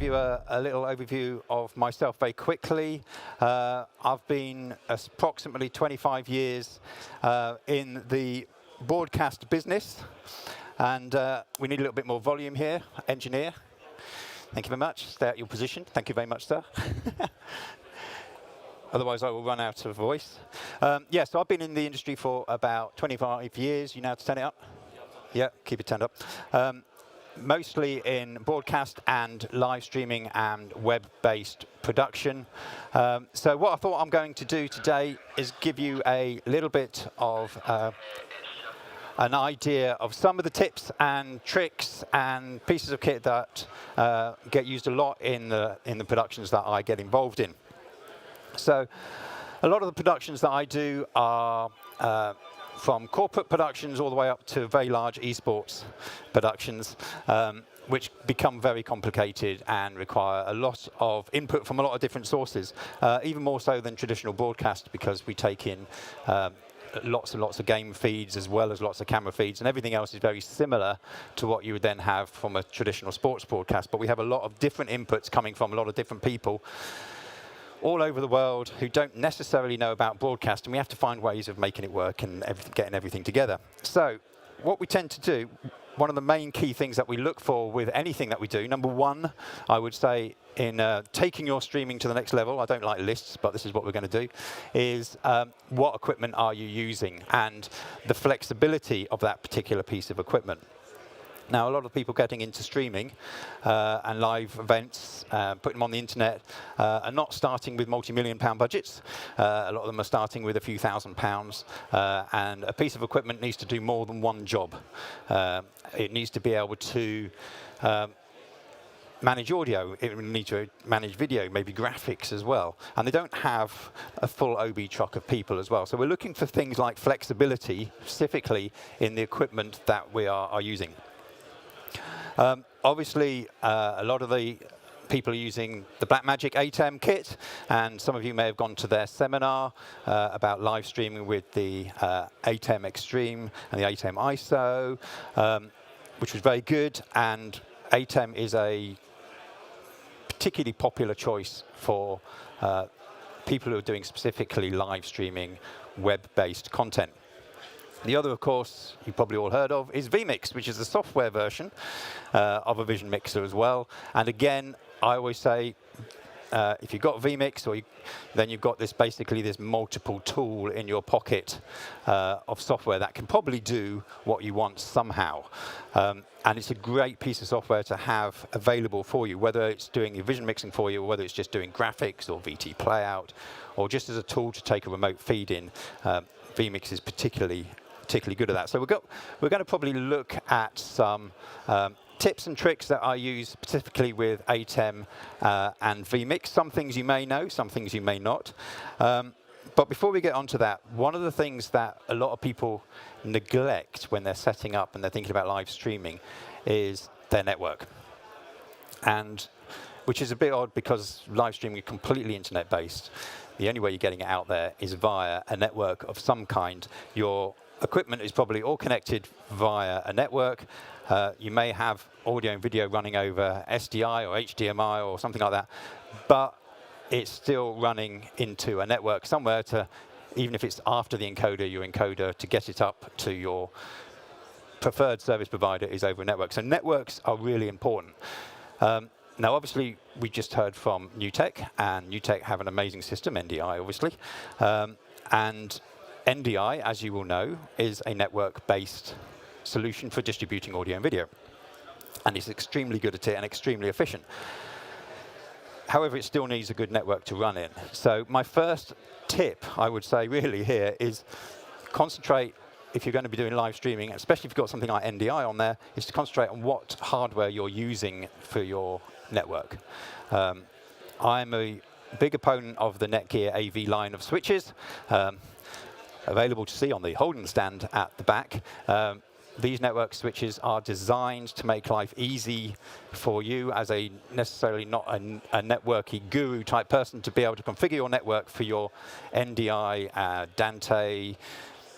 you a little overview of myself very quickly. I've been approximately 25 years in the broadcast business, and we need a little bit more volume here. Engineer, thank you very much. Stay at your position. Thank you very much, sir. Otherwise, I will run out of voice. Yeah, so I've been in the industry for about 25 years. You know how to turn it up? Yeah, keep it turned up. Mostly in broadcast and live streaming and web-based production. So what I thought I'm going to do today is give you a little bit of an idea of some of the tips and tricks and pieces of kit that get used a lot in the productions that I get involved in. So a lot of the productions that I do are from corporate productions all the way up to very large esports productions, which become very complicated and require a lot of input from a lot of different sources, even more so than traditional broadcast, because we take in lots and lots of game feeds as well as lots of camera feeds, and everything else is very similar to what you would then have from a traditional sports broadcast. But we have a lot of different inputs coming from a lot of different people all over the world who don't necessarily know about broadcast, and we have to find ways of making it work and getting everything together. So what we tend to do, one of the main key things that we look for with anything that we do, number one, I would say, in taking your streaming to the next level, I don't like lists, but this is what we're going to do, is what equipment are you using and the flexibility of that particular piece of equipment. Now, a lot of people getting into streaming and live events, putting them on the internet, are not starting with multi-million-pound budgets. A lot of them are starting with a few £1,000s, and a piece of equipment needs to do more than one job. It needs to be able to manage audio, it needs to manage video, maybe graphics as well. And they don't have a full OB truck of people as well. So we're looking for things like flexibility, specifically in the equipment that we are using. Obviously, a lot of the people are using the Blackmagic ATEM kit, and some of you may have gone to their seminar about live streaming with the ATEM Extreme and the ATEM ISO, which was very good. And ATEM is a particularly popular choice for people who are doing specifically live streaming web-based content. The other, of course, you've probably all heard of, is VMix, which is the software version of a Vision Mixer as well. And again, I always say, if you've got VMix, then you've got basically this multiple tool in your pocket of software that can probably do what you want somehow. And it's a great piece of software to have available for you, whether it's doing your vision mixing for you, or whether it's just doing graphics or VT playout, or just as a tool to take a remote feed in. VMix is particularly good at that. So we're going to probably look at some tips and tricks that I use specifically with ATEM and VMix. Some things you may know, some things you may not. But before we get onto that, one of the things that a lot of people neglect when they're setting up and they're thinking about live streaming is their network. And which is a bit odd, because live streaming is completely internet-based. The only way you're getting it out there is via a network of some kind. Your equipment is probably all connected via a network. You may have audio and video running over SDI or HDMI or something like that, but it's still running into a network somewhere to, even if it's after the encoder, your encoder to get it up to your preferred service provider is over a network. So networks are really important. Now, obviously, we just heard from NewTek, and NewTek have an amazing system, NDI, obviously. And NDI, as you will know, is a network-based solution for distributing audio and video. And it's extremely good at it and extremely efficient. However, it still needs a good network to run in. So my first tip, I would say, really here is concentrate, if you're going to be doing live streaming, especially if you've got something like NDI on there, is to concentrate on what hardware you're using for your network. I'm a big opponent of the Netgear AV line of switches, available to see on the Holden stand at the back. These network switches are designed to make life easy for you as a necessarily not a networky guru type person to be able to configure your network for your NDI, Dante,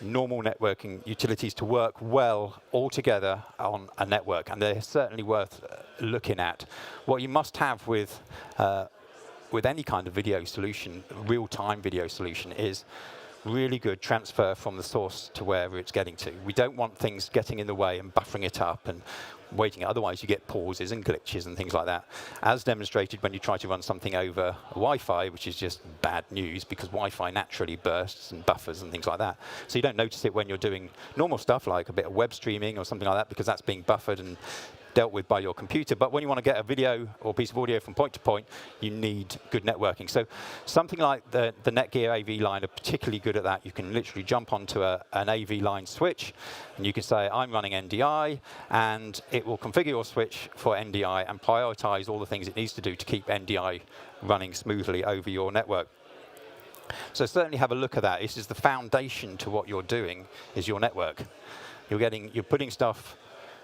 normal networking utilities to work well all together on a network, and they're certainly worth looking at. What you must have with any kind of video solution, real-time video solution, is really good transfer from the source to wherever it's getting to. We don't want things getting in the way and buffering it up and waiting. Otherwise, you get pauses and glitches and things like that, as demonstrated when you try to run something over Wi-Fi, which is just bad news because Wi-Fi naturally bursts and buffers and things like that. So you don't notice it when you're doing normal stuff like a bit of web streaming or something like that, because that's being buffered and dealt with by your computer. But when you want to get a video or piece of audio from point to point, you need good networking. So something like the Netgear AV line are particularly good at that. You can literally jump onto an AV line switch, and you can say, I'm running NDI, and it will configure your switch for NDI and prioritize all the things it needs to do to keep NDI running smoothly over your network. So certainly have a look at that. This is the foundation to what you're doing, is your network. You're putting stuff,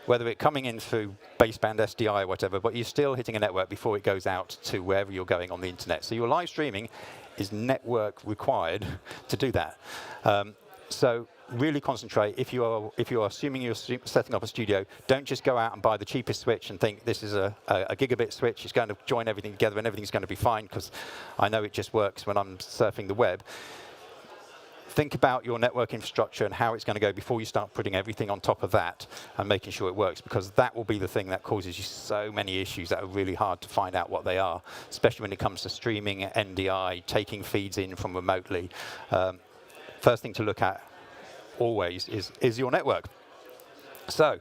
whether it's coming in through baseband SDI or whatever, but you're still hitting a network before it goes out to wherever you're going on the internet. So your live streaming is network required to do that. So really concentrate. If you are assuming you're setting up a studio, don't just go out and buy the cheapest switch and think this is a gigabit switch. It's going to join everything together and everything's going to be fine, because I know it just works when I'm surfing the web. Think about your network infrastructure and how it's going to go before you start putting everything on top of that and making sure it works, because that will be the thing that causes you so many issues that are really hard to find out what they are, especially when it comes to streaming, NDI, taking feeds in from remotely. First thing to look at always is your network. So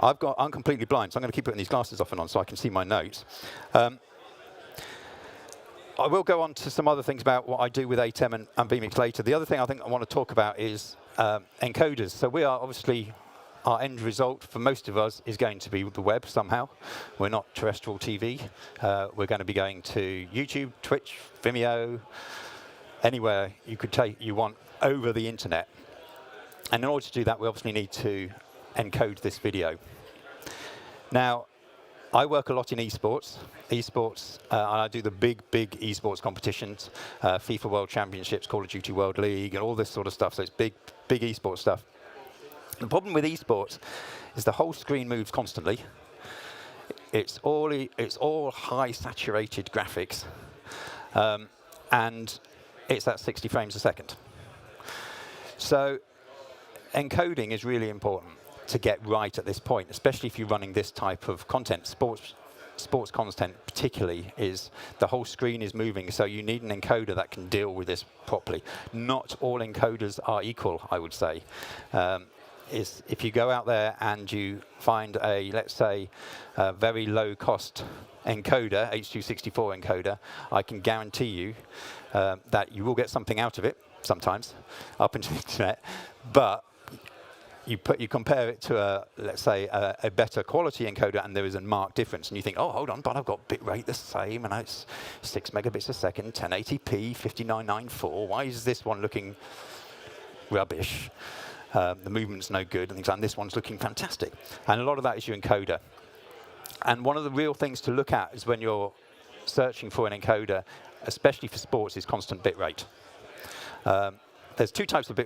I'm completely blind, so I'm going to keep putting these glasses off and on so I can see my notes. I will go on to some other things about what I do with ATEM and VMix later. The other thing I think I want to talk about is encoders. So we are obviously, our end result for most of us is going to be the web somehow. We're not terrestrial TV. We're going to be going to YouTube, Twitch, Vimeo, anywhere you want over the internet. And in order to do that, we obviously need to encode this video. Now, I work a lot in esports. And I do the big esports competitions, FIFA World Championships, Call of Duty World League, and all this sort of stuff. So it's big esports stuff. The problem with esports is the whole screen moves constantly. It's all high saturated graphics, and it's at 60 frames a second. So encoding is really important to get right at this point, especially if you're running this type of content. Sports content particularly, is the whole screen is moving, so you need an encoder that can deal with this properly. Not all encoders are equal, I would say. If you go out there and you find let's say, a very low-cost encoder, H.264 encoder, I can guarantee you that you will get something out of it sometimes up into the internet, but you compare it to let's say a better quality encoder, and there is a marked difference, and you think, oh, hold on, but I've got bitrate the same, and it's 6 megabits a second, 1080p, 5994. Why is this one looking rubbish? The movement's no good, and things like that. And this one's looking fantastic. And a lot of that is your encoder. And one of the real things to look at is when you're searching for an encoder, especially for sports, is constant bitrate. There's two types of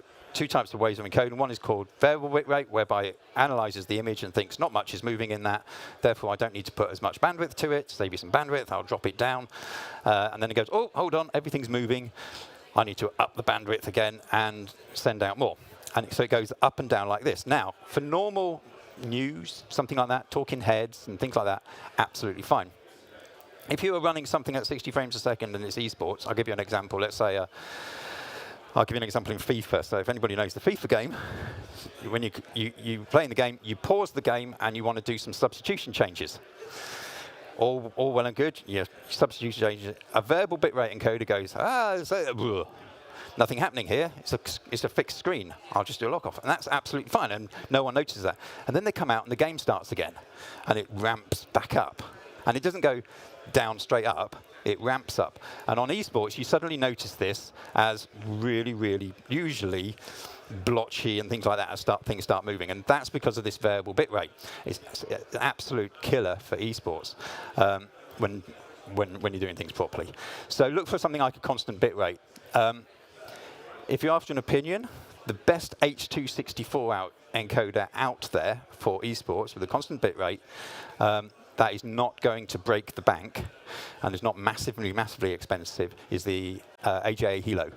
ways of encoding. One is called variable bitrate, whereby it analyzes the image and thinks not much is moving in that, therefore I don't need to put as much bandwidth to it, save you some bandwidth, I'll drop it down. And then it goes, oh, hold on, everything's moving. I need to up the bandwidth again and send out more. And so it goes up and down like this. Now, for normal news, something like that, talking heads and things like that, absolutely fine. If you are running something at 60 frames a second and it's esports, I'll give you an example. Let's say, I'll give you an example in FIFA. So if anybody knows the FIFA game, when you play in the game, you pause the game and you want to do some substitution changes. All well and good. Yeah, substitution changes. A variable bitrate encoder goes, nothing happening here. It's a fixed screen. I'll just do a lock off, and that's absolutely fine, and no one notices that. And then they come out and the game starts again, and it ramps back up, and it doesn't go down straight up. It ramps up. And on esports, you suddenly notice this as really, usually blotchy and things like that as things start moving. And that's because of this variable bitrate. It's an absolute killer for esports when you're doing things properly. So look for something like a constant bitrate. If you're after an opinion, the best H.264 encoder out there for esports with a constant bit rate that is not going to break the bank and is not massively expensive is the AJA Hilo.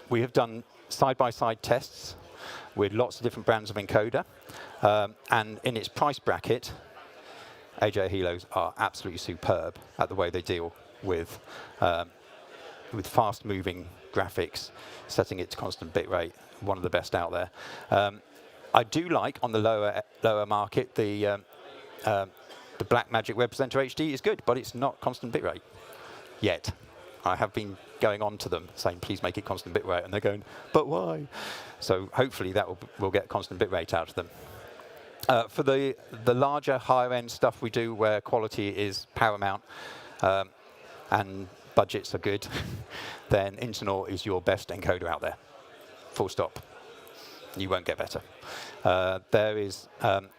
We have done side-by-side tests with lots of different brands of encoder, and in its price bracket, AJA Hilos are absolutely superb at the way they deal with fast-moving graphics, setting it to constant bit rate, one of the best out there. I do like, on the lower market, the Blackmagic Web Presenter HD is good, but it's not constant bit rate yet. I have been going on to them saying, please make it constant bit rate, and they're going, but why? So hopefully that will get constant bit rate out of them. For the larger, higher-end stuff we do where quality is paramount and budgets are good, then Internaur is your best encoder out there. Full stop. You won't get better.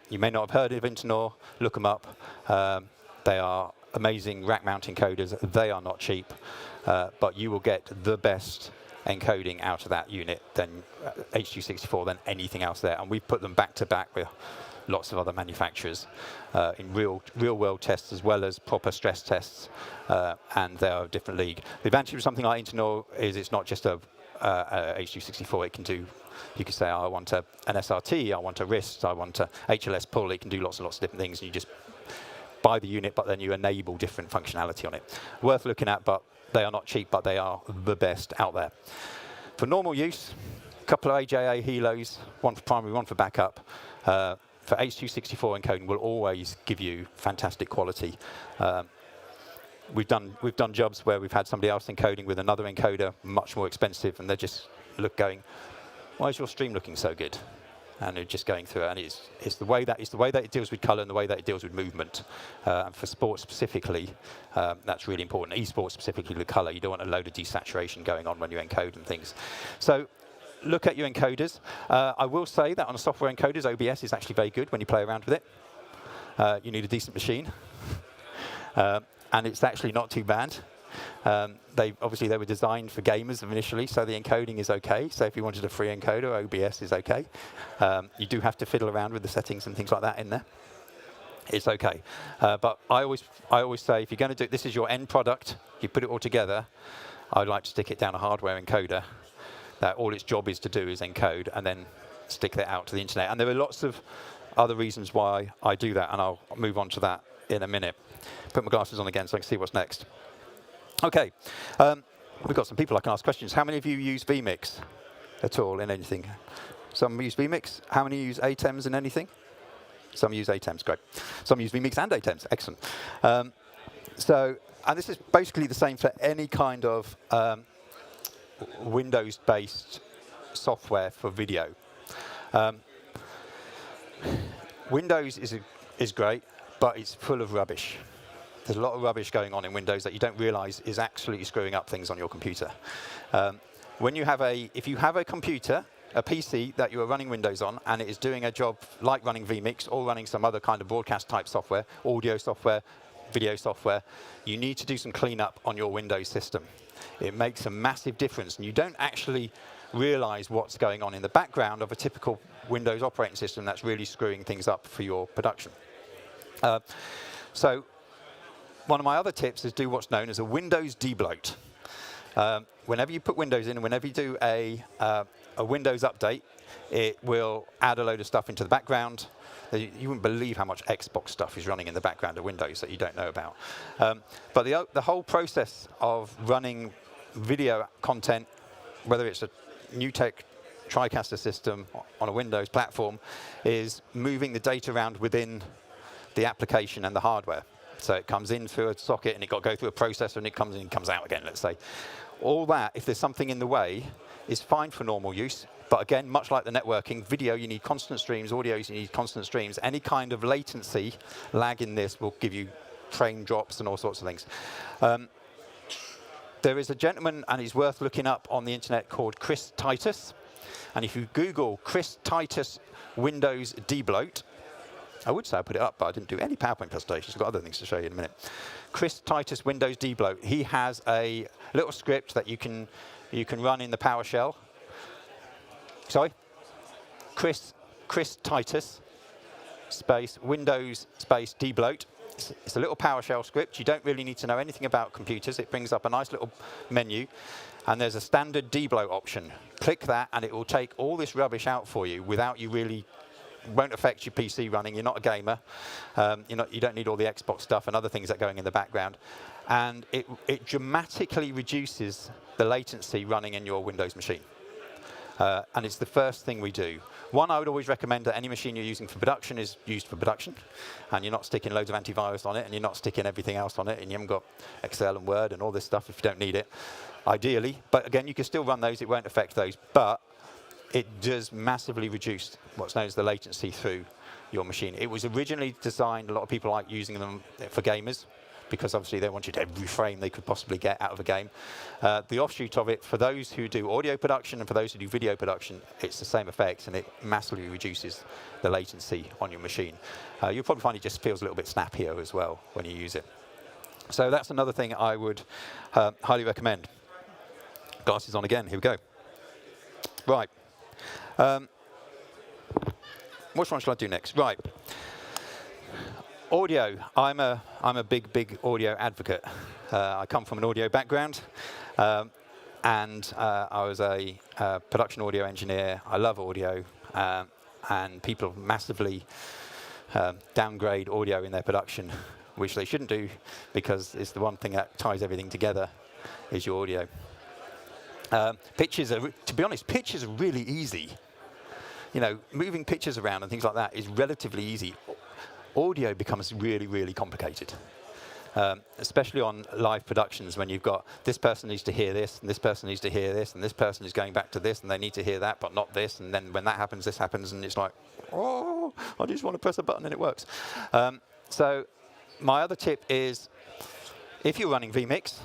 You may not have heard of Internaur, look them up. They are amazing rack mount encoders. They are not cheap, but you will get the best encoding out of that unit than H.264 than anything else there. And we've put them back to back with lots of other manufacturers in real world tests as well as proper stress tests, and they are a different league. The advantage of something like Internaur is it's not just a H.264. It can do, you could say, I want an SRT, I want a wrist, I want a HLS pull. It can do lots and lots of different things, and you just buy the unit, but then you enable different functionality on it. Worth looking at, but they are not cheap, but they are the best out there. For normal use, a couple of AJA Hilos, one for primary, one for backup. For H.264 encoding will always give you fantastic quality. We've done jobs where we've had somebody else encoding with another encoder, much more expensive, and they're just going, why is your stream looking so good? And they're just going through it, and it's the way that it deals with color and the way that it deals with movement. And for sports specifically, that's really important. Esports specifically, the color, you don't want a load of desaturation going on when you encode and things. So look at your encoders. I will say that on a software encoders, OBS is actually very good when you play around with it. You need a decent machine, and it's actually not too bad. Obviously they were designed for gamers initially, so the encoding is okay. So if you wanted a free encoder, OBS is okay. You do have to fiddle around with the settings and things like that in there. It's okay. But I always say, if you're going to do this is your end product, you put it all together, I'd like to stick it down a hardware encoder that all its job is to do is encode and then stick that out to the internet. And there are lots of other reasons why I do that, and I'll move on to that in a minute. Put my glasses on again so I can see what's next. Okay, we've got some people I can ask questions. How many of you use VMix at all in anything? Some use VMix. How many use ATEMs in anything? Some use ATEMs, great. Some use VMix and ATEMs, excellent. And this is basically the same for any kind of Windows-based software for video. Windows is great, but it's full of rubbish. There's a lot of rubbish going on in Windows that you don't realize is absolutely screwing up things on your computer. If you have a computer, a PC that you are running Windows on, and it is doing a job like running VMix or running some other kind of broadcast type software, audio software, video software, you need to do some cleanup on your Windows system. It makes a massive difference, and you don't actually realize what's going on in the background of a typical Windows operating system that's really screwing things up for your production. So one of my other tips is do what's known as a Windows debloat. Whenever you put Windows in, and whenever you do a Windows update, it will add a load of stuff into the background. You wouldn't believe how much Xbox stuff is running in the background of Windows that you don't know about. But the whole process of running video content, whether it's a new tech TriCaster system on a Windows platform, is moving the data around within the application and the hardware. So it comes in through a socket, and it got to go through a processor, and it comes in and comes out again, let's say. All that, if there's something in the way, is fine for normal use. But again, much like the networking, video, you need constant streams. Audio, you need constant streams. Any kind of latency, lag in this will give you frame drops and all sorts of things. There is a gentleman, and he's worth looking up on the internet, called Chris Titus. And if you Google Chris Titus Windows Debloat, I would say I put it up, but I didn't do any PowerPoint presentations. I've got other things to show you in a minute. Chris Titus Windows Debloat. He has a little script that you can run in the PowerShell sorry, Chris Titus space Windows space Debloat. It's a little PowerShell script. You don't really need to know anything about computers. It brings up a nice little menu, and there's a standard debloat option. Click that, and it will take all this rubbish out for you without you really. Won't affect your PC running. You're not a gamer. You don't need all the Xbox stuff and other things that are going in the background. And it dramatically reduces the latency running in your Windows machine. And it's the first thing we do. One, I would always recommend that any machine you're using for production is used for production, and you're not sticking loads of antivirus on it, and you're not sticking everything else on it, and you haven't got Excel and Word and all this stuff if you don't need it, ideally. But again, you can still run those. It won't affect those. But it does massively reduce what's known as the latency through your machine. It was originally designed, a lot of people like using them for gamers, because obviously they wanted every frame they could possibly get out of a game. The offshoot of it, for those who do audio production and for those who do video production, it's the same effect, and it massively reduces the latency on your machine. You'll probably find it just feels a little bit snappier as well when you use it. So that's another thing I would highly recommend. Glasses on again, here we go. Right. Which one shall I do next? Right. Audio. I'm a big audio advocate. I come from an audio background, and I was a production audio engineer. I love audio, and people massively downgrade audio in their production, which they shouldn't do, because it's the one thing that ties everything together is your audio. Pictures are, to be honest, pictures are really easy. You know, moving pictures around and things like that is relatively easy. Audio becomes really, really complicated, especially on live productions when you've got this person needs to hear this, and this person needs to hear this, and this person is going back to this, and they need to hear that, but not this, and then when that happens, this happens, and it's like, oh, I just want to press a button and it works. So my other tip is, if you're running VMix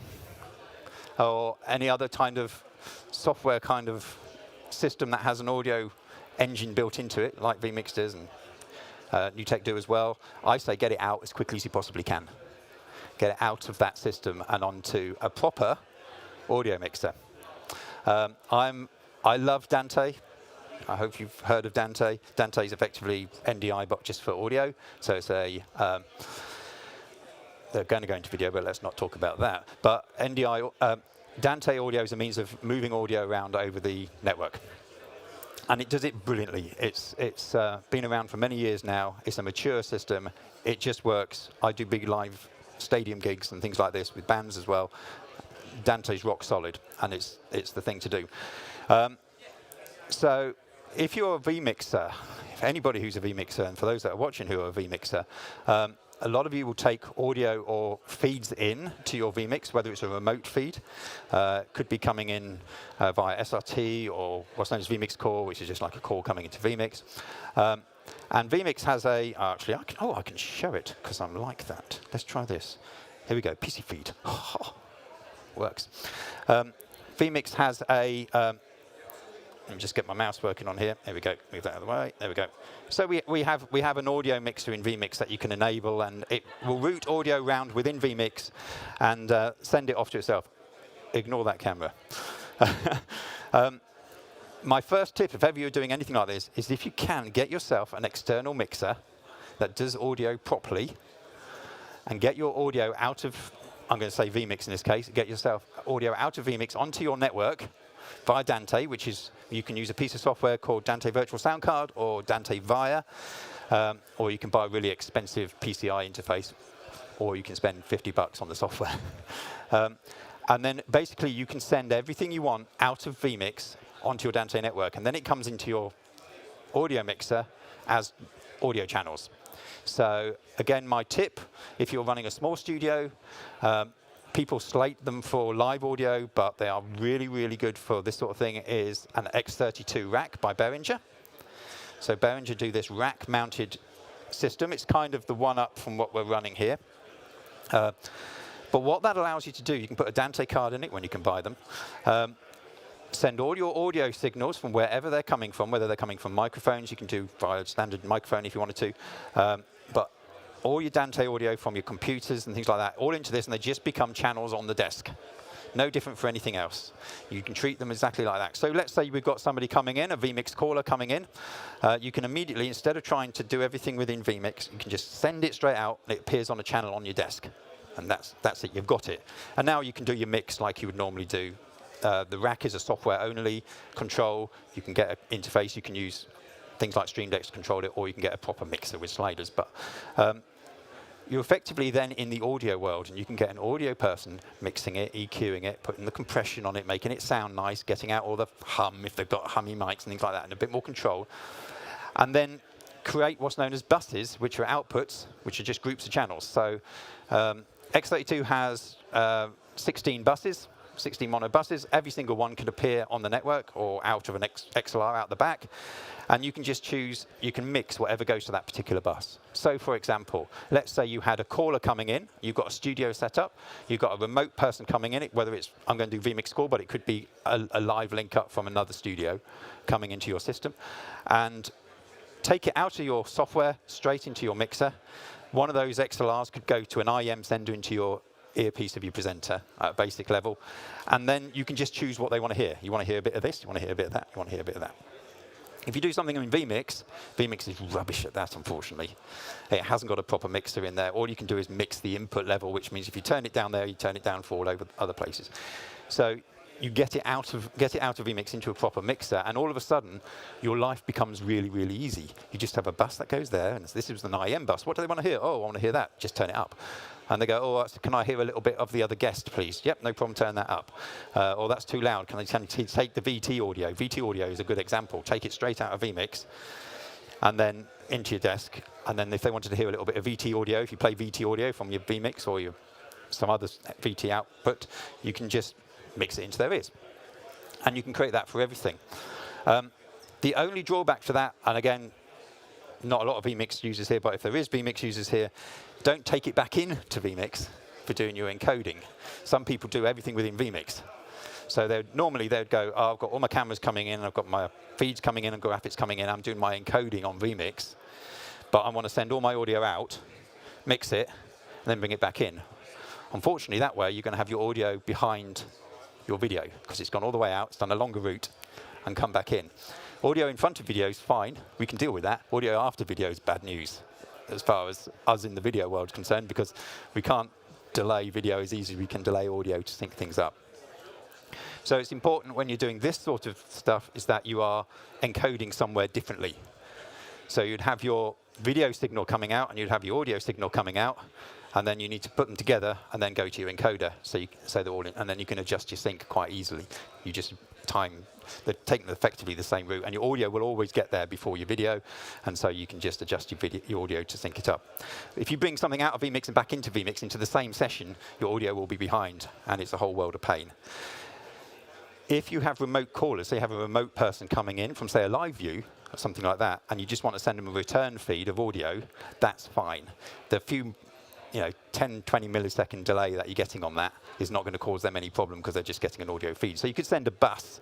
or any other kind of software kind of system that has an audio engine built into it, like VMix does and NewTek do as well, I say get it out as quickly as you possibly can. Get it out of that system and onto a proper audio mixer. I love Dante. I hope you've heard of Dante. Dante is effectively NDI, but just for audio. So it's a they're going to go into video, but let's not talk about that. But NDI, Dante audio is a means of moving audio around over the network. And it does it brilliantly. It's been around for many years now. It's a mature system. It just works. I do big live stadium gigs and things like this with bands as well. Dante's rock solid, and it's the thing to do. So if you're a vMixer, if anybody who's a vMixer, and for those that are watching who are a vMixer, a lot of you will take audio or feeds in to your vMix, whether it's a remote feed, could be coming in via SRT or what's known as vMix Core, which is just like a core coming into vMix. And vMix has a, actually, I can show it because I'm like that. Let's try this. Here we go, PC feed. Works. vMix has a, let me just get my mouse working on here. There we go. Move that out of the way. There we go. So we have an audio mixer in vMix that you can enable, and it will route audio around within vMix and send it off to itself. Ignore that camera. My first tip, if ever you're doing anything like this, is if you can, get yourself an external mixer that does audio properly, and get your audio out of, I'm going to say vMix in this case, get yourself audio out of vMix onto your network via Dante, which is, you can use a piece of software called Dante Virtual Sound Card or Dante Via, or you can buy a really expensive PCI interface, or you can spend $50 on the software. And then basically you can send everything you want out of vMix onto your Dante network, and then it comes into your audio mixer as audio channels. So again, my tip, if you're running a small studio, people slate them for live audio, but they are really, really good for this sort of thing, is an X32 rack by Behringer. So Behringer do this rack-mounted system. It's kind of the one-up from what we're running here. But what that allows you to do, you can put a Dante card in it when you can buy them, send all your audio signals from wherever they're coming from, whether they're coming from microphones, you can do via a standard microphone if you wanted to, but all your Dante audio from your computers and things like that, all into this, and they just become channels on the desk. No different for anything else. You can treat them exactly like that. So let's say we've got somebody coming in, a VMix caller coming in. You can immediately, instead of trying to do everything within VMix, you can just send it straight out, and it appears on a channel on your desk. And that's it, you've got it. And now you can do your mix like you would normally do. The rack is a software-only control. You can get an interface. You can use things like Stream Deck to control it, or you can get a proper mixer with sliders. But you're effectively then in the audio world, and you can get an audio person mixing it, EQing it, putting the compression on it, making it sound nice, getting out all the hum if they've got hummy mics and things like that, and a bit more control. And then create what's known as buses, which are outputs, which are just groups of channels. So X32 has 16 buses, 16 mono buses. Every single one can appear on the network or out of an XLR out the back. And you can just choose, you can mix whatever goes to that particular bus. So for example, let's say you had a caller coming in, you've got a studio set up, you've got a remote person coming in, whether it's, I'm going to do VMix call, but it could be a live link up from another studio coming into your system. And take it out of your software, straight into your mixer. One of those XLRs could go to an IM sender into your earpiece of your presenter at a basic level. And then you can just choose what they want to hear. You want to hear a bit of this, you want to hear a bit of that, you want to hear a bit of that. If you do something in VMix, VMix is rubbish at that, unfortunately. It hasn't got a proper mixer in there. All you can do is mix the input level, which means if you turn it down there, you turn it down for all over other places. So you get it out of VMix into a proper mixer, and all of a sudden, your life becomes really, really easy. You just have a bus that goes there, and this is an IM bus. What do they want to hear? Oh, I want to hear that. Just turn it up. And they go, oh, can I hear a little bit of the other guest, please? Yep, no problem, turn that up. Or that's too loud. Can I take the VT audio? VT audio is a good example. Take it straight out of VMix and then into your desk. And then if they wanted to hear a little bit of VT audio, if you play VT audio from your VMix or some other VT output, you can just mix it into their ears. And you can create that for everything. The only drawback to that, and again, not a lot of VMix users here, but if there is VMix users here, don't take it back in to VMix for doing your encoding. Some people do everything within VMix. So normally they'd go, oh, I've got all my cameras coming in, I've got my feeds coming in and graphics coming in, I'm doing my encoding on VMix, but I want to send all my audio out, mix it, and then bring it back in. Unfortunately, that way you're going to have your audio behind your video, because it's gone all the way out, it's done a longer route, and come back in. Audio in front of video is fine, we can deal with that. Audio after video is bad news, as far as us in the video world is concerned, because we can't delay video as easy as we can delay audio to sync things up. So it's important when you're doing this sort of stuff is that you are encoding somewhere differently. So you'd have your video signal coming out and you'd have your audio signal coming out, and then you need to put them together and then go to your encoder, so they're all in, and then you can adjust your sync quite easily. You just they're taking effectively the same route, and your audio will always get there before your video, and so you can just adjust your audio to sync it up. If you bring something out of VMix and back into VMix into the same session, your audio will be behind, and it's a whole world of pain. If you have remote callers, say you have a remote person coming in from, say, a live view, or something like that, and you just want to send them a return feed of audio, that's fine. The few 10, 20 millisecond delay that you're getting on that is not going to cause them any problem because they're just getting an audio feed. So you could send a bus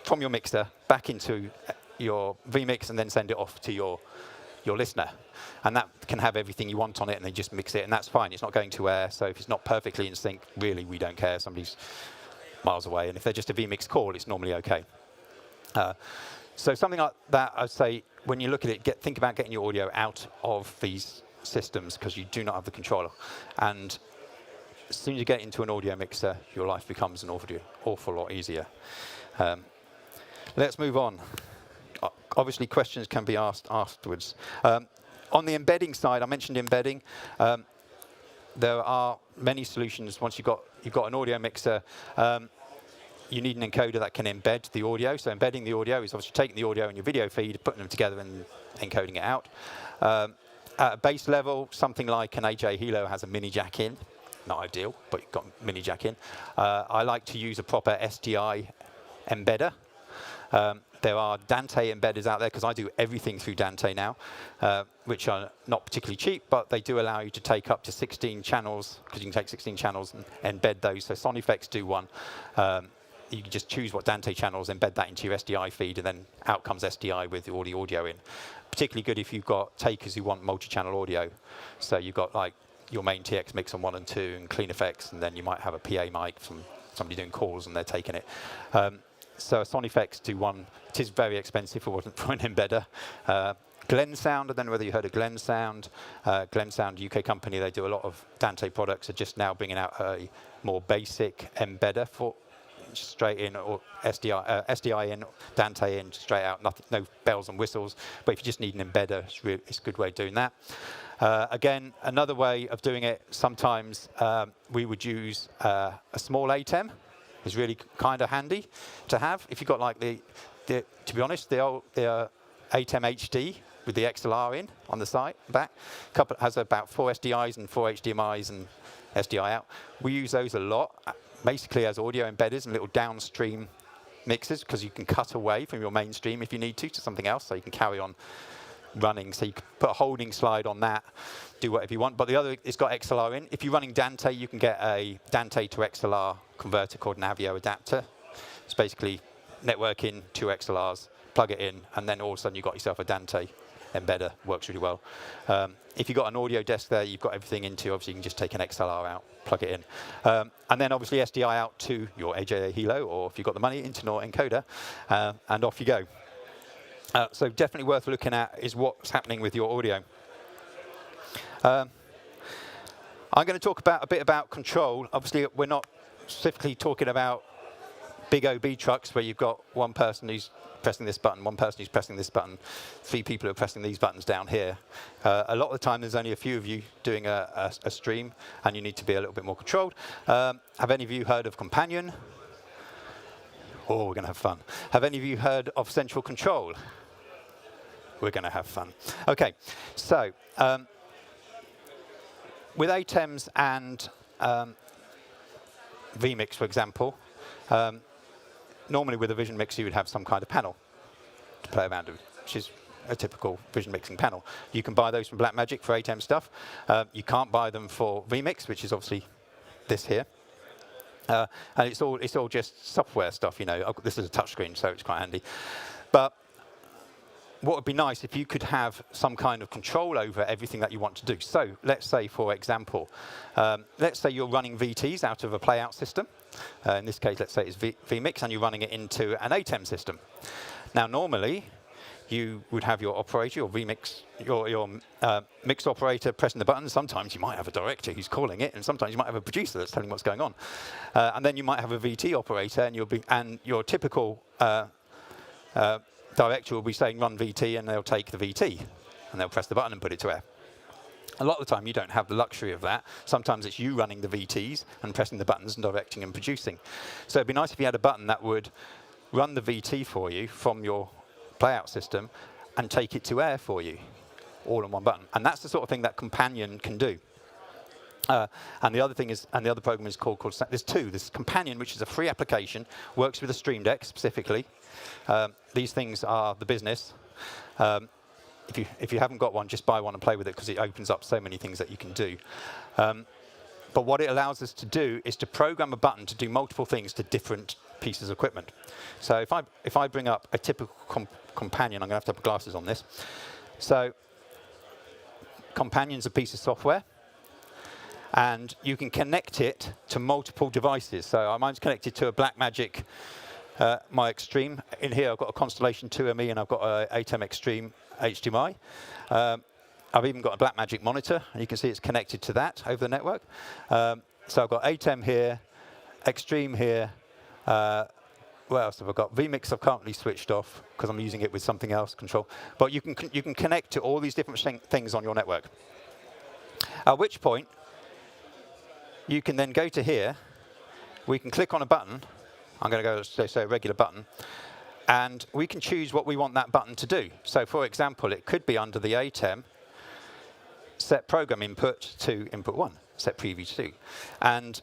from your mixer back into your VMix and then send it off to your listener. And that can have everything you want on it, and they just mix it, and that's fine. It's not going to air, so if it's not perfectly in sync, really, we don't care. Somebody's miles away, and if they're just a VMix call, it's normally okay. So something like that, I'd say, when you look at it, think about getting your audio out of these systems, because you do not have the controller. And as soon as you get into an audio mixer, your life becomes an awful lot easier. Let's move on. Obviously, questions can be asked afterwards. On the embedding side, I mentioned embedding. There are many solutions. Once you've got an audio mixer, you need an encoder that can embed the audio. So embedding the audio is obviously taking the audio and your video feed, putting them together and encoding it out. At a base level, something like an AJ Hilo has a mini jack in. Not ideal, but you've got a mini jack in. I like to use a proper SDI embedder. There are Dante embedders out there, because I do everything through Dante now, which are not particularly cheap, but they do allow you to take up to 16 channels, because you can take 16 channels and embed those. So Sonifex do one. You can just choose what Dante channels, embed that into your SDI feed, and then out comes SDI with all the audio in. Particularly good if you've got takers who want multi-channel audio. So you've got like your main TX mix on 1 and 2 and clean effects, and then you might have a PA mic from somebody doing calls and they're taking it. So sound effects do one. It is very expensive for an embedder. Glen Sound, I don't know whether you heard of Glen Sound. Glen Sound, UK company, they do a lot of Dante products. Are just now bringing out a more basic embedder for straight in, or SDI in, Dante in, straight out, nothing, no bells and whistles. But if you just need an embedder, it's a good way of doing that. Again, another way of doing it, sometimes we would use a small ATEM. It's really kind of handy to have. If you've got like to be honest, the old ATEM HD with the XLR in on the side, back, has about 4 SDIs and 4 HDMIs and SDI out. We use those a lot, basically as audio embedders and little downstream mixers, because you can cut away from your mainstream if you need to something else, so you can carry on running. So you can put a holding slide on that, do whatever you want. But the other, it's got XLR in. If you're running Dante, you can get a Dante to XLR converter called an Avio adapter. It's basically network in 2 XLRs, plug it in, and then all of a sudden you've got yourself a Dante embedder. Works really well. If you've got an audio desk there, you've got everything into, obviously you can just take an XLR out, plug it in. And then obviously SDI out to your AJA Hilo, or if you've got the money, into your encoder, and off you go. So definitely worth looking at is what's happening with your audio. I'm going to talk a bit about control. Obviously, we're not specifically talking about big OB trucks where you've got one person who's pressing this button, one person who's pressing this button, 3 people who are pressing these buttons down here. A lot of the time, there's only a few of you doing a stream, and you need to be a little bit more controlled. Have any of you heard of Companion? Oh, we're going to have fun. Have any of you heard of Central Control? We're going to have fun. OK, so with ATEMs and VMix, for example, normally with a vision mixer, you would have some kind of panel to play around with, which is a typical vision mixing panel. You can buy those from Blackmagic for ATEM stuff. You can't buy them for VMix, which is obviously this here. And it's all just software stuff, you know. This is a touchscreen, so it's quite handy. But what would be nice if you could have some kind of control over everything that you want to do. So let's say, for example, let's say you're running VTs out of a playout system. In this case, let's say it's VMix, and you're running it into an ATEM system. Now, normally, you would have your operator, your VMix, your mix operator pressing the button. Sometimes you might have a director who's calling it, and sometimes you might have a producer that's telling what's going on. And then you might have a VT operator, and your typical director will be saying run VT, and they'll take the VT, and they'll press the button and put it to air. A lot of the time, you don't have the luxury of that. Sometimes it's you running the VTs and pressing the buttons and directing and producing. So it'd be nice if you had a button that would run the VT for you from your playout system and take it to air for you, all in one button. And that's the sort of thing that Companion can do. And the other thing is, and the other program is called there's 2. There's Companion, which is a free application, works with a Stream Deck specifically. These things are the business. If you haven't got one, just buy one and play with it, because it opens up so many things that you can do. But what it allows us to do is to program a button to do multiple things to different pieces of equipment. So if I bring up a typical Companion, I'm going to have to put glasses on this. So Companion's a piece of software, and you can connect it to multiple devices. So mine's connected to a Blackmagic, my Extreme. In here, I've got a Constellation 2ME, and I've got a ATEM Extreme HDMI. I've even got a Blackmagic monitor, and you can see it's connected to that over the network. So I've got ATEM here, Extreme here. What else have I got? VMix I've currently switched off because I'm using it with something else, control. But you can connect to all these different things on your network. At which point, you can then go to here. We can click on a button. I'm going to go to, say, a regular button. And we can choose what we want that button to do. So, for example, it could be under the ATEM, set program input to input 1, set preview to 2. And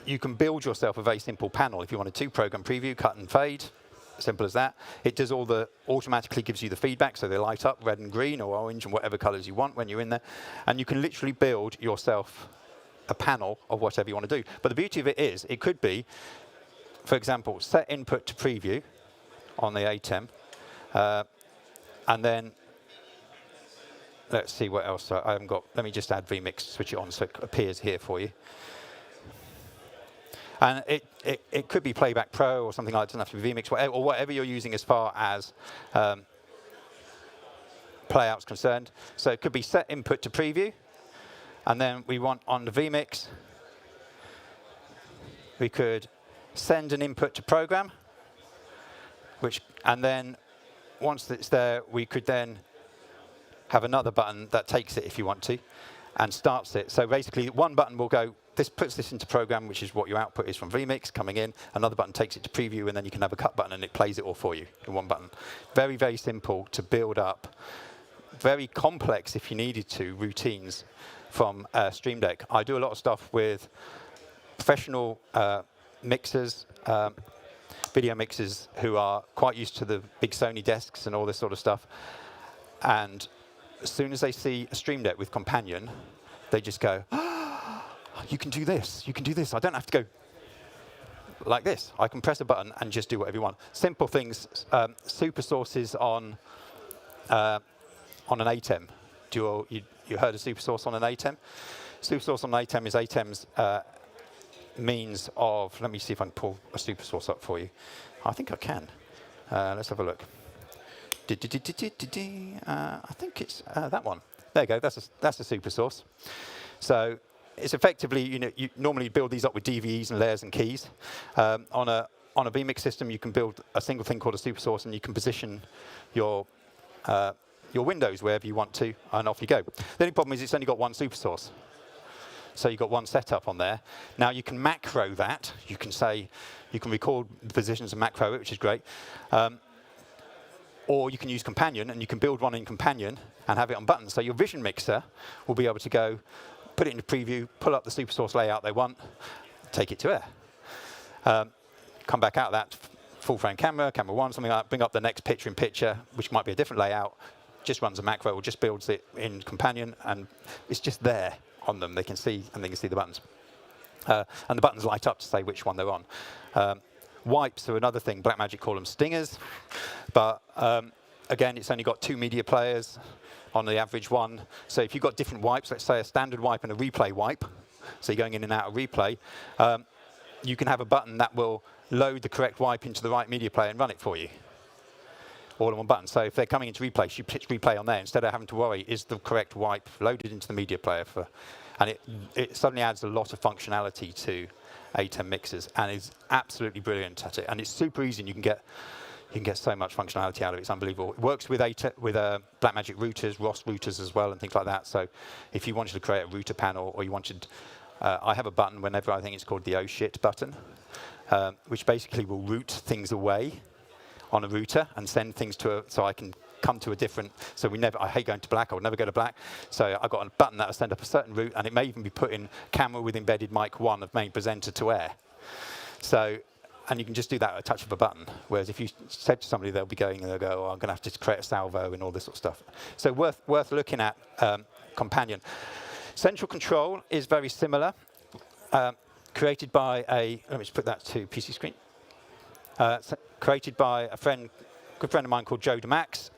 you can build yourself a very simple panel. If you wanted to, program preview, cut and fade, simple as that. It does automatically gives you the feedback, so they light up red and green or orange and whatever colors you want when you're in there. And you can literally build yourself a panel of whatever you want to do. But the beauty of it is, it could be, for example, set input to preview on the ATEM, and then let's see what else I haven't got. Let me just add VMix, switch it on so it appears here for you. And it could be Playback Pro or something like that. It doesn't have to be VMix, or whatever you're using as far as playout's concerned. So it could be set input to preview. And then we want on the VMix, we could send an input to program, and then once it's there, we could then have another button that takes it if you want to and starts it. So basically, one button will go, this puts this into program, which is what your output is from VMix coming in. Another button takes it to preview, and then you can have a cut button, and it plays it all for you in one button. Very, very simple to build up. Very complex, if you needed to, routines from Stream Deck. I do a lot of stuff with professional mixers, video mixers who are quite used to the big Sony desks and all this sort of stuff. And as soon as they see a Stream Deck with Companion, they just go, oh, you can do this, you can do this. I don't have to go like this. I can press a button and just do whatever you want. Simple things, super sources on an ATEM. You heard of super source on an ATEM? Super source on an ATEM is ATEM's means of, let me see if I can pull a super source up for you. I think I can. Let's have a look. I think it's that one. There you go, that's a super source. So it's effectively, you normally build these up with DVEs and layers and keys. On a VMix system, you can build a single thing called a super source, and you can position your windows wherever you want to, and off you go. The only problem is it's only got one super source. So you've got one setup on there. Now you can macro that. You can record the positions and macro it, which is great. Or you can use Companion, and you can build one in Companion and have it on buttons. So your Vision Mixer will be able to go, put it into preview, pull up the super source layout they want, take it to air. Come back out of that full frame camera, camera one, something like that, bring up the next picture in picture, which might be a different layout, just runs a macro or just builds it in Companion, and it's just there on them. They can see, and they can see the buttons. And the buttons light up to say which one they're on. Wipes are another thing. Blackmagic call them stingers. But again, it's only got 2 media players on the average one. So if you've got different wipes, let's say a standard wipe and a replay wipe, so you're going in and out of replay, you can have a button that will load the correct wipe into the right media player and run it for you. All in one button. So if they're coming into replay, you pitch replay on there instead of having to worry, is the correct wipe loaded into the media player? And it suddenly adds a lot of functionality to ATEM mixers, and is absolutely brilliant at it. And it's super easy, and you can get so much functionality out of it. It's unbelievable. It works with Blackmagic routers, ROS routers as well, and things like that. So if you wanted to create a router panel, or you wanted, I have a button whenever, I think it's called the oh shit button, which basically will route things away on a router and send things to so I can come to a different, so I hate going to black, I would never go to black, so I've got a button that will send up a certain route, and it may even be put in camera with embedded mic 1 of main presenter to air. So, and you can just do that at a touch of a button, whereas if you said to somebody, they'll be going and they'll go, oh, I'm going to have to create a salvo and all this sort of stuff. So worth looking at Companion. Central control is very similar, created by let me just put that to PC screen. Created by a good friend of mine called Joe DeMax.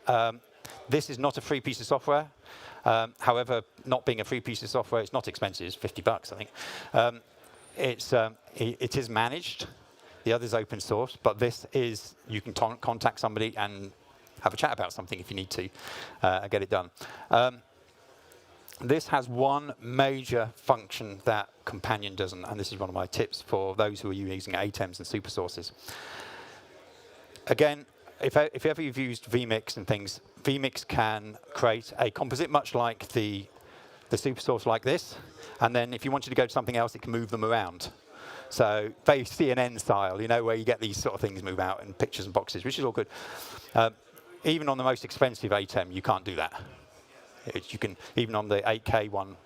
This is not a free piece of software. However, not being a free piece of software, it's not expensive. It's $50, I think. It is managed. The other is open source, but this is, you can contact somebody and have a chat about something if you need to and get it done. This has one major function that Companion doesn't, and this is one of my tips for those who are using ATEMs and super sources. Again, if ever you've used VMix and things, VMix can create a composite much like the super source like this, and then if you wanted to go to something else, it can move them around. So very CNN style, where you get these sort of things move out in pictures and boxes, which is all good. Even on the most expensive ATEM, you can't do that. You can, even on the 8K one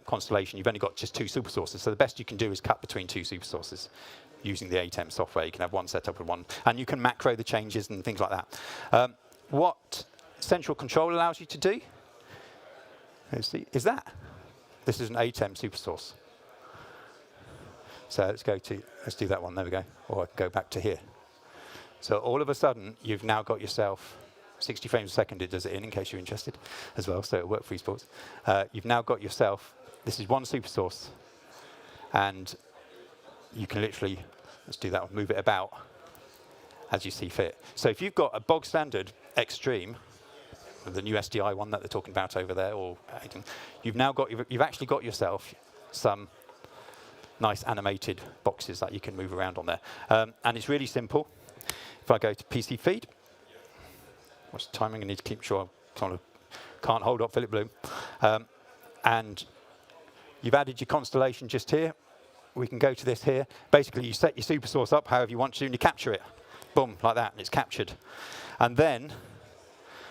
Constellation, you've only got just 2 super sources. So the best you can do is cut between 2 super sources using the ATEM software. You can have one set up with one, and you can macro the changes and things like that. What central control allows you to do is this is an ATEM super source. So let's do that one. There we go. Or I can go back to here. So all of a sudden, you've now got yourself 60 frames a second. It does it in case you're interested as well. So it'll work for esports. You've now got yourself. This is one super source, and you can literally, let's do that, move it about as you see fit. So if you've got a bog standard Extreme, the new SDI one that they're talking about over there, or you've actually got yourself some nice animated boxes that you can move around on there. And it's really simple. If I go to PC feed, what's the timing? I need to keep sure I can't hold up Philip Bloom. And you've added your constellation just here. We can go to this here. Basically, you set your super source up however you want to, and you capture it. Boom, like that, and it's captured. And then,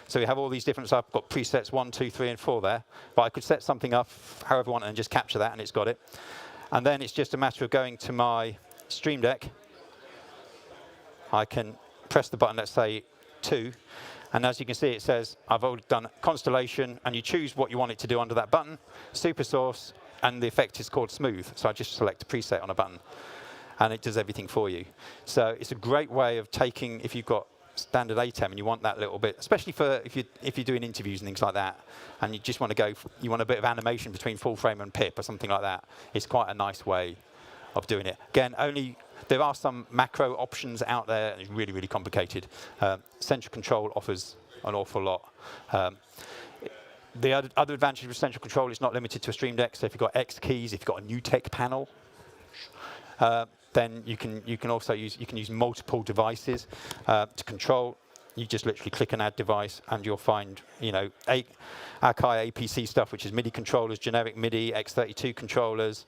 so we have all these different stuff. I've got presets 1, 2, 3, and 4 there. But I could set something up however I want and just capture that, and it's got it. And then it's just a matter of going to my Stream Deck. I can press the button, let's say 2. And as you can see, it says I've already done constellation, and you choose what you want it to do under that button, super source, and the effect is called smooth. So I just select a preset on a button, and it does everything for you. So it's a great way of taking, if you've got standard ATEM and you want that little bit, especially for if you're doing interviews and things like that, and you just want to go, you want a bit of animation between full frame and pip or something like that. It's quite a nice way of doing it. Again, there are some macro options out there, and it's really, really complicated. Central Control offers an awful lot. The other advantage with Central Control is not limited to a Stream Deck. So if you've got X keys, if you've got a new tech panel, then you can also use multiple devices to control. You just literally click an add device, and you'll find Akai APC stuff, which is MIDI controllers, generic MIDI, X32 controllers.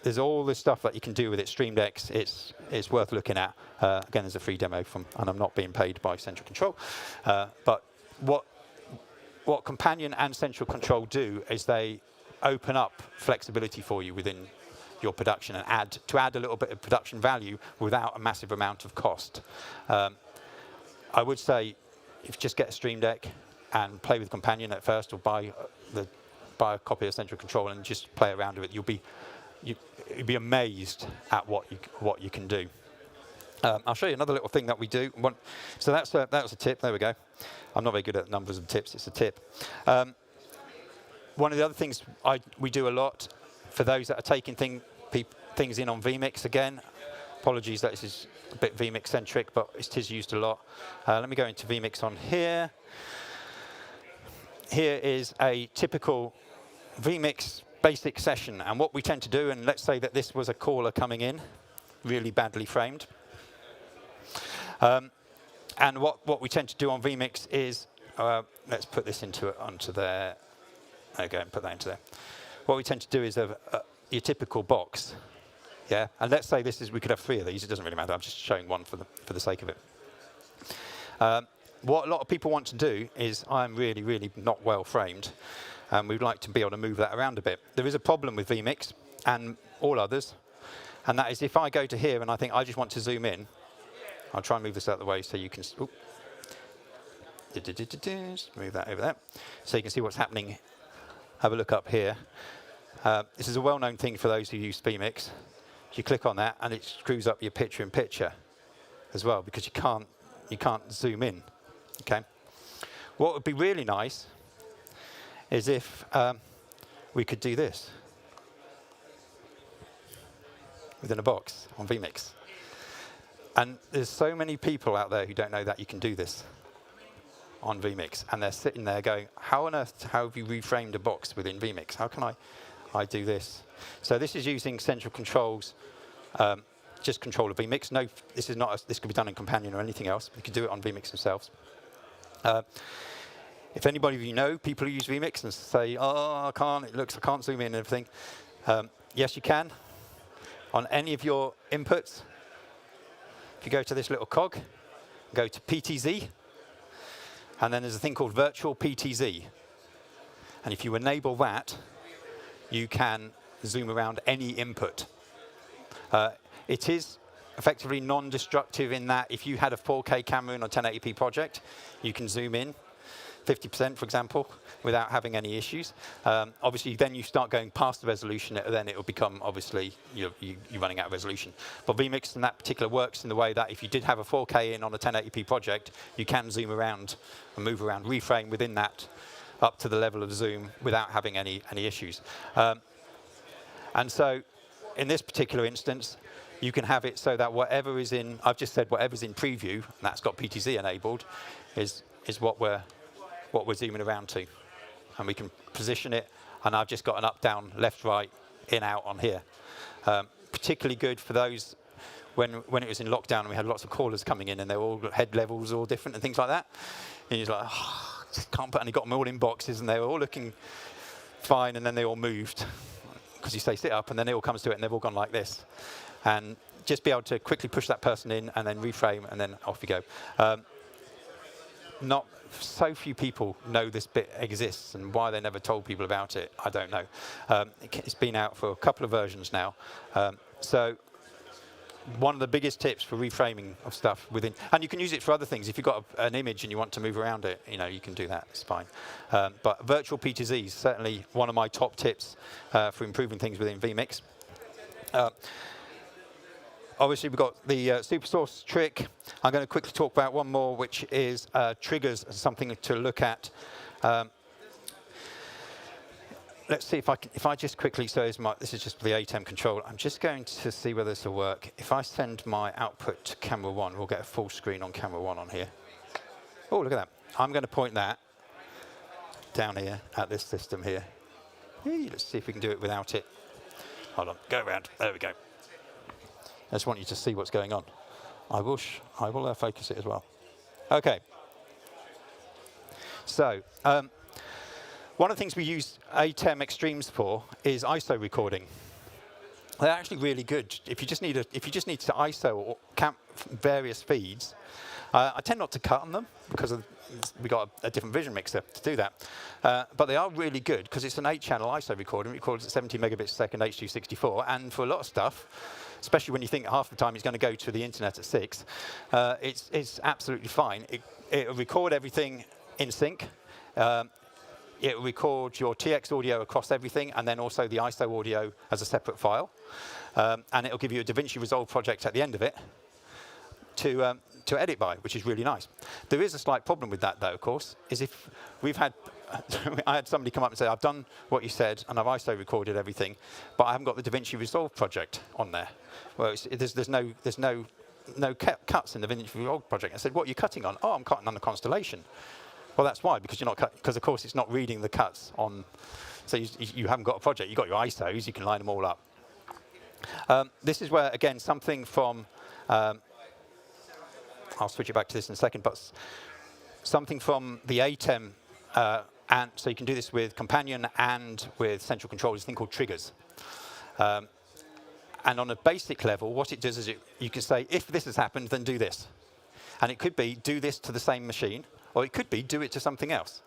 There's all this stuff that you can do with it. Stream Decks, it's worth looking at. Again, there's a free demo and I'm not being paid by Central Control. But what Companion and Central Control do is they open up flexibility for you within your production and add a little bit of production value without a massive amount of cost. I would say if you just get a Stream Deck and play with Companion at first, or buy a copy of Central Control and just play around with it, you'd be amazed at what you can do. I'll show you another little thing that we do. So that was a tip. There we go. I'm not very good at numbers and tips. It's a tip. One of the other things we do a lot for those that are taking things in on VMix, again, apologies that this is a bit VMix centric, but it is used a lot. Let me go into VMix on here. Here is a typical VMix basic session, and what we tend to do, and let's say that this was a caller coming in, really badly framed. And what we tend to do on VMix is, let's put this onto there. There we go, and put that into there. What we tend to do is your typical box, yeah. And let's say we could have 3 of these. It doesn't really matter. I'm just showing one for the sake of it. What a lot of people want to do is, I'm really, really not well framed, and we'd like to be able to move that around a bit. There is a problem with VMix and all others, and that is if I go to here and I think I just want to zoom in, I'll try and move this out of the way so you can. Just move that over there, so you can see what's happening. Have a look up here. This is a well-known thing for those who use VMix. You click on that, and it screws up your picture-in-picture as well, because you can't zoom in. Okay. What would be really nice is if we could do this within a box on VMix. And there's so many people out there who don't know that you can do this on VMix, and they're sitting there going, how on earth have you reframed a box within VMix? How can I do this? So this is using Central Control's just control of VMix. No, this could be done in Companion or anything else. You could do it on VMix themselves. If anybody of you know people who use VMix and say, oh, I can't zoom in and everything. Yes, you can. On any of your inputs, if you go to this little cog, go to PTZ, and then there's a thing called virtual PTZ. And if you enable that, you can zoom around any input. It is effectively non-destructive in that if you had a 4K camera in a 1080p project, you can zoom in 50%, for example, without having any issues. Obviously, then you start going past the resolution, then it will become, obviously, you're running out of resolution. But VMix in that particular works in the way that if you did have a 4K in on a 1080p project, you can zoom around and move around, reframe within that up to the level of zoom without having any issues. And so in this particular instance, you can have it so that whatever is in, I've just said whatever's in preview, and that's got PTZ enabled, is what we're zooming around to. And we can position it, and I've just got an up, down, left, right, in, out on here. Particularly good for those when it was in lockdown and we had lots of callers coming in and they were all head levels all different and things like that. And you're like, oh, just can't put, and you got them all in boxes and they were all looking fine, and then they all moved. Because you say sit up, and then it all comes to it, and they've all gone like this. And just be able to quickly push that person in, and then reframe, and then off you go. Not so few people know this bit exists, and why they never told people about it, I don't know. It's been out for a couple of versions now. So one of the biggest tips for reframing of stuff within, and you can use it for other things. If you've got an image and you want to move around it, you can do that. It's fine. But virtual PTZ is certainly one of my top tips for improving things within VMix. Obviously, we've got the supersource trick. I'm going to quickly talk about one more, which is triggers, something to look at. Let's see if I just quickly, so this is just the ATEM control. I'm just going to see whether this will work. If I send my output to camera 1, we'll get a full screen on camera 1 on here. Oh, look at that. I'm going to point that down here at this system here. Hey, let's see if we can do it without it. Hold on, go around. There we go. I just want you to see what's going on. I will focus it as well. Okay. So, one of the things we use ATEM Extremes for is ISO recording. They're actually really good. If you just need to ISO or camp various feeds, I tend not to cut on them because we got a different vision mixer to do that. But they are really good because it's an 8-channel ISO recording. It records at 70 megabits a second, H.264, and for a lot of stuff, especially when you think half the time it's going to go to the internet at 6, it's absolutely fine. It'll record everything in sync. It will record your TX audio across everything, and then also the ISO audio as a separate file. And it'll give you a DaVinci Resolve project at the end of it to edit by, which is really nice. There is a slight problem with that, though, of course, is if we've had, I had somebody come up and say, I've done what you said, and I've ISO recorded everything, but I haven't got the DaVinci Resolve project on there. Well, there's no cuts in the DaVinci Resolve project. I said, what are you cutting on? Oh, I'm cutting on the Constellation. Well, that's why, because you're not because of course it's not reading the cuts on. So you haven't got a project. You've got your ISOs. You can line them all up. This is where again something from. I'll switch it back to this in a second, but something from the ATEM, and so you can do this with Companion and with Central Control. Is a thing called triggers. And on a basic level, what it does is you can say, if this has happened, then do this. And it could be do this to the same machine. Or it could be do it to something else.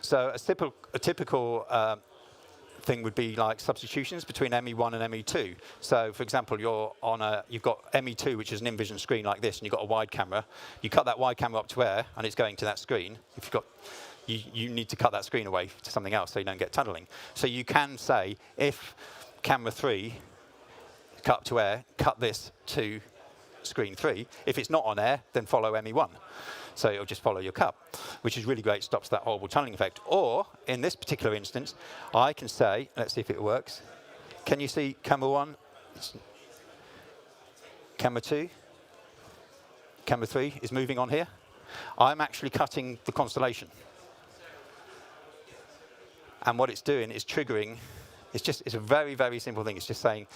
So a typical thing would be like substitutions between ME1 and ME2. So for example, you've got ME2, which is an in-vision screen like this, and you've got a wide camera. You cut that wide camera up to air, and it's going to that screen. If you need to cut that screen away to something else so you don't get tunneling. So you can say, if camera 3 cut up to air, cut this to screen 3. If it's not on air, then follow ME1. So it'll just follow your cut, which is really great, stops that horrible tunneling effect. Or, in this particular instance, I can say, let's see if it works. Can you see camera 1? Camera 2? Camera 3 is moving on here. I'm actually cutting the Constellation. And what it's doing is triggering, it's a very, very simple thing. It's just saying,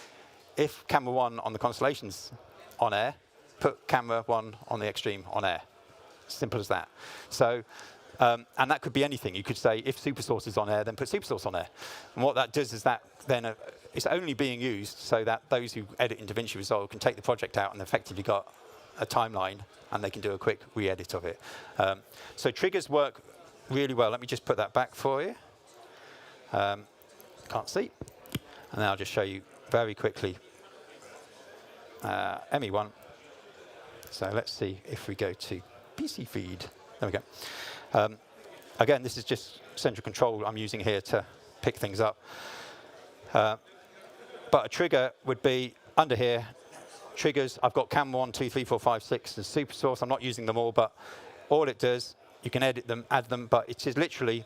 if camera 1 on the Constellation's on air, put camera 1 on the Extreme on air. Simple as that. So, and that could be anything. You could say, if SuperSource is on air, then put SuperSource on air. And what that does is that then it's only being used so that those who edit in DaVinci Resolve can take the project out and effectively got a timeline, and they can do a quick re-edit of it. So triggers work really well. Let me just put that back for you. Can't see. And then I'll just show you very quickly ME1. So let's see if we go to PC feed. There we go. Again, this is just central control I'm using here to pick things up. But a trigger would be under here, triggers. I've got cam 1, 2, 3, 4, 5, 6 as super source. I'm not using them all, but all it does, you can edit them, add them, but it is literally,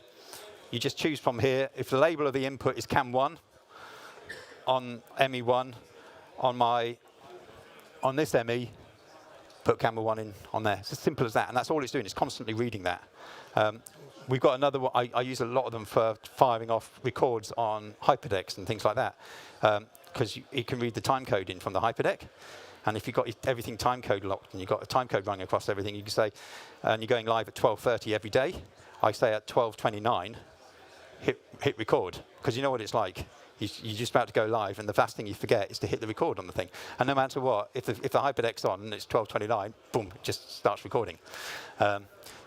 you just choose from here. If the label of the input is cam 1, on ME1, on this ME, put camera 1 in on there. It's as simple as that, and that's all it's doing. It's constantly reading that. We've got another one. I use a lot of them for firing off records on hyperdecks and things like that, because it can read the time code in from the hyperdeck. And if you've got everything time code locked and you've got a time code running across everything, you can say, and you're going live at 12:30 every day, I say at 12:29, hit record, because you know what it's like. You're just about to go live, and the last thing you forget is to hit the record on the thing. And no matter what, if the hyperdeck's on and it's 12:29, boom, it just starts recording.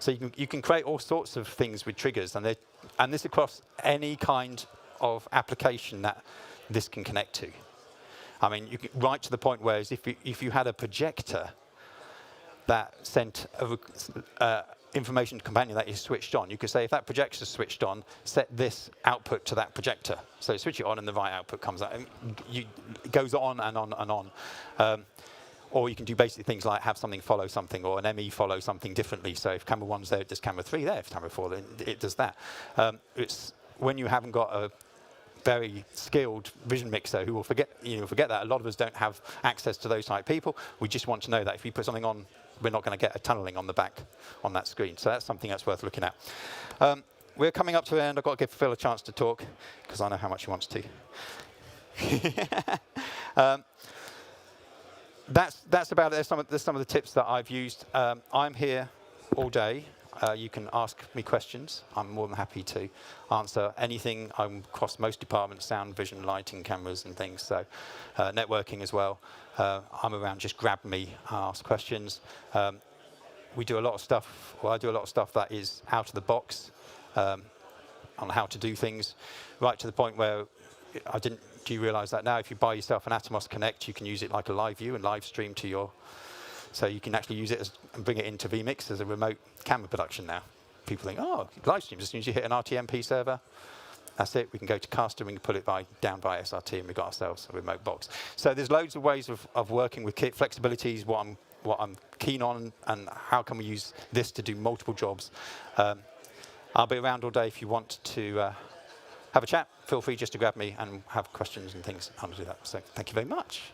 So you can create all sorts of things with triggers, and this across any kind of application that this can connect to. I mean, you can, right to the point where if you had a projector that sent information to companion that is switched on, you could say, if that projector is switched on, set this output to that projector. So switch it on and the right output comes out. And it goes on and on and on. Or you can do basic things like have something follow something, or an ME follow something differently. So if camera 1's there, it does camera 3 there. If camera 4, then it does that. It's when you haven't got a very skilled vision mixer who will forget that. A lot of us don't have access to those type of people. We just want to know that if we put something on, we're not going to get a tunneling on the back on that screen. So that's something that's worth looking at. We're coming up to the end. I've got to give Phil a chance to talk, because I know how much he wants to. That's about it. There's some of the tips that I've used. I'm here all day. You can ask me questions. I'm more than happy to answer anything. I'm across most departments, sound, vision, lighting, cameras and things, so networking as well. I'm around, just grab me, ask questions. We do a lot of stuff, I do a lot of stuff that is out of the box on how to do things, right to the point where do you realize that now if you buy yourself an Atomos Connect, you can use it like a live view and live stream to your, so you can actually use it and bring it into VMix as a remote camera production now. People think, oh, live stream, as soon as you hit an RTMP server, that's it. We can go to Caster, we can put it down by SRT, and we've got ourselves a remote box. So there's loads of ways of working with kit. Flexibility is what I'm keen on, and how can we use this to do multiple jobs. I'll be around all day if you want to have a chat. Feel free just to grab me and have questions and things. I'll do that. So thank you very much.